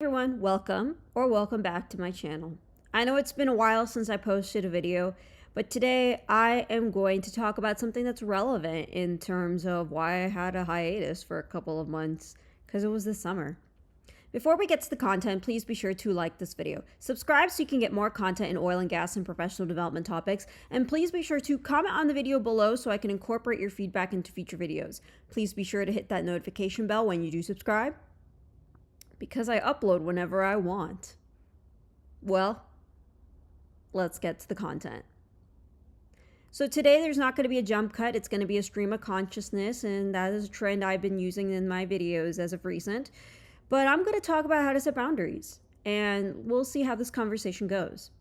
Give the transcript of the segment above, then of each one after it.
everyone, welcome back to my channel. I know it's been a while since I posted a video, but today I am going to talk about something that's relevant in terms of why I had a hiatus for a couple of months, because it was the summer. Before we get to the content, please be sure to like this video. Subscribe so you can get more content in oil and gas and professional development topics. And please be sure to comment on the video below so I can incorporate your feedback into future videos. Please be sure to hit that notification bell when you do subscribe, because I upload whenever I want. Well, let's get to the content. So today there's not going to be a jump cut, it's going to be a stream of consciousness, and that is a trend I've been using in my videos as of recent. But I'm going to talk about how to set boundaries, and we'll see how this conversation goes.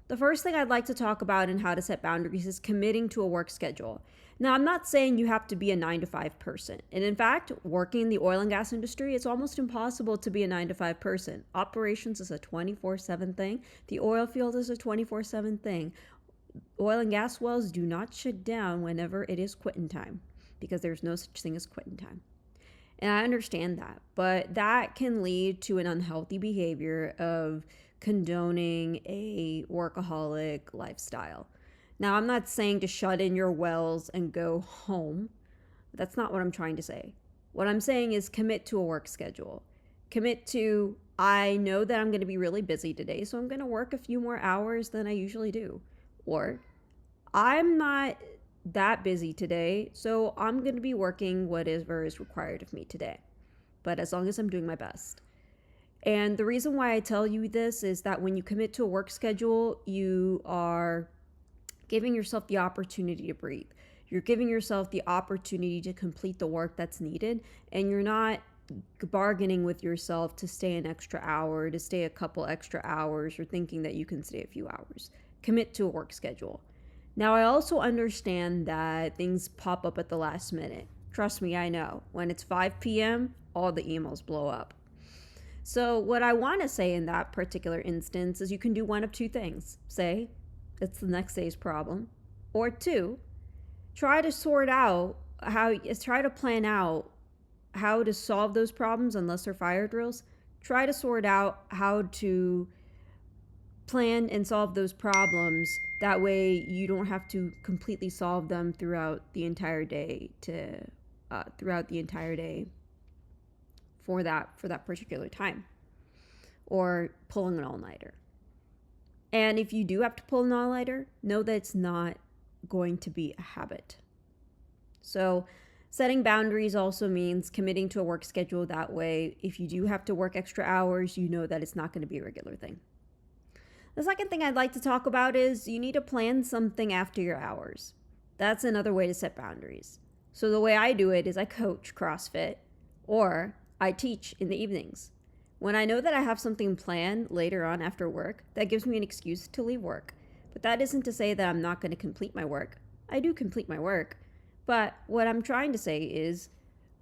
The first thing I'd like to talk about in how to set boundaries is committing to a work schedule. Now, I'm not saying you have to be a 9-to-5 person. And in fact, working in the oil and gas industry, it's almost impossible to be a 9-to-5 person. Operations is a 24/7 thing. The oil field is a 24/7 thing. Oil and gas wells do not shut down whenever it is quitting time, because there's no such thing as quitting time. And I understand that, but that can lead to an unhealthy behavior of condoning a workaholic lifestyle. Now, I'm not saying to shut in your wells and go home. That's not what I'm trying to say. What I'm saying is commit to a work schedule. Commit to, I know that I'm going to be really busy today, so I'm going to work a few more hours than I usually do. Or, I'm not that busy today, so I'm going to be working whatever is required of me today. But as long as I'm doing my best. And the reason why I tell you this is that when you commit to a work schedule, you are giving yourself the opportunity to breathe. You're giving yourself the opportunity to complete the work that's needed, and you're not bargaining with yourself to stay an extra hour, to stay a couple extra hours, or thinking that you can stay a few hours. Commit to a work schedule. Now, I also understand that things pop up at the last minute. Trust me, I know. When it's 5 p.m., all the emails blow up. So what I want to say in that particular instance is you can do one of two things. Say, it's the next day's problem. Or two, try to plan out how to solve those problems unless they're fire drills. Try to sort out how to plan and solve those problems. That way you don't have to completely solve them throughout the entire day for that particular time, or pulling an all-nighter. And if you do have to pull an all-nighter, know that it's not going to be a habit. So setting boundaries also means committing to a work schedule. That way, if you do have to work extra hours, you know that it's not going to be a regular thing. The second thing I'd like to talk about is you need to plan something after your hours. That's another way to set boundaries. So the way I do it is I coach CrossFit, or I teach in the evenings. When I know that I have something planned later on after work, that gives me an excuse to leave work. But that isn't to say that I'm not going to complete my work. I do complete my work. But what I'm trying to say is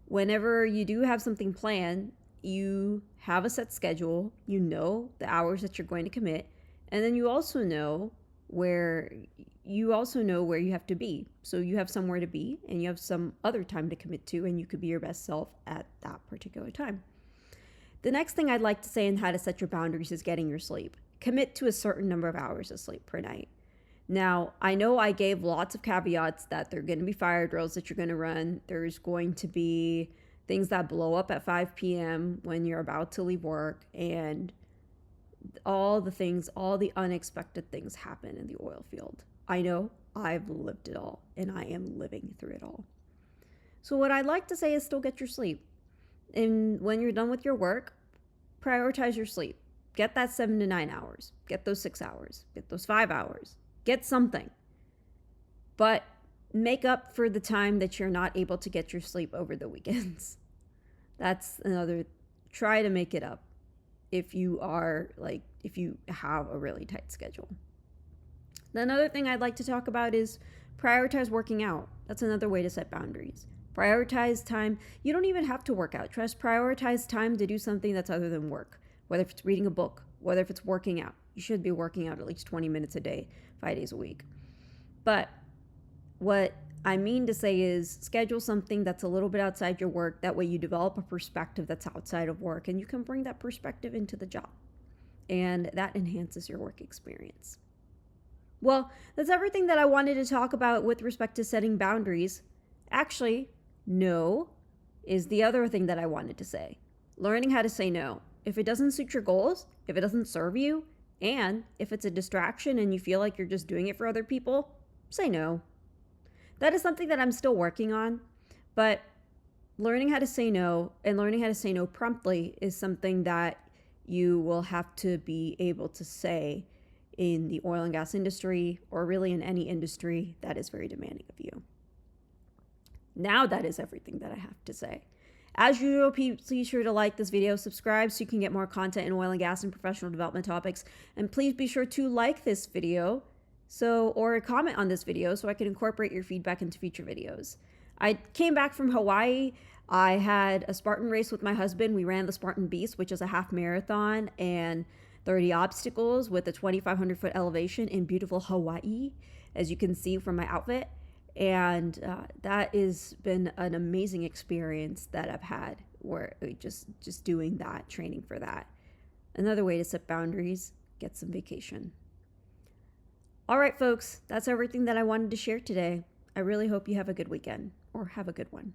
whenever you do have something planned, you have a set schedule, you know the hours that you're going to commit, and then you also know where you have to be. So you have somewhere to be, and you have some other time to commit to, and you could be your best self at that particular time. The next thing I'd like to say in how to set your boundaries is getting your sleep. Commit to a certain number of hours of sleep per night. Now, I know I gave lots of caveats that there are going to be fire drills that you're going to run. There's going to be things that blow up at 5 p.m. when you're about to leave work, and all the unexpected things happen in the oil field. I know, I've lived it all, and I am living through it all. So what I'd like to say is still get your sleep. And when you're done with your work, prioritize your sleep. Get that 7 to 9 hours. Get those 6 hours. Get those 5 hours. Get something. But make up for the time that you're not able to get your sleep over the weekends. That's another, try to make it up if you have a really tight schedule. Another thing I'd like to talk about is prioritize working out. That's another way to set boundaries. Prioritize time. You don't even have to work out. Just prioritize time to do something that's other than work. Whether it's reading a book, whether if it's working out. You should be working out at least 20 minutes a day, 5 days a week. But what I mean to say is schedule something that's a little bit outside your work. That way you develop a perspective that's outside of work and you can bring that perspective into the job. And that enhances your work experience. Well, that's everything that I wanted to talk about with respect to setting boundaries. Actually, no is the other thing that I wanted to say. Learning how to say no. If it doesn't suit your goals, if it doesn't serve you, and if it's a distraction and you feel like you're just doing it for other people, say no. That is something that I'm still working on, but learning how to say no and learning how to say no promptly is something that you will have to be able to say in the oil and gas industry, or really in any industry that is very demanding of you. Now that is everything that I have to say. As usual, please be sure to like this video, subscribe so you can get more content in oil and gas and professional development topics, and please be sure to like this video or comment on this video so I can incorporate your feedback into future videos. I came back from Hawaii. I had a Spartan race with my husband. We ran the Spartan Beast, which is a half marathon and 30 obstacles with a 2,500 foot elevation in beautiful Hawaii, as you can see from my outfit. And that has been an amazing experience that I've had, where just doing that, training for that. Another way to set boundaries, get some vacation. All right, folks, that's everything that I wanted to share today. I really hope you have a good weekend, or have a good one.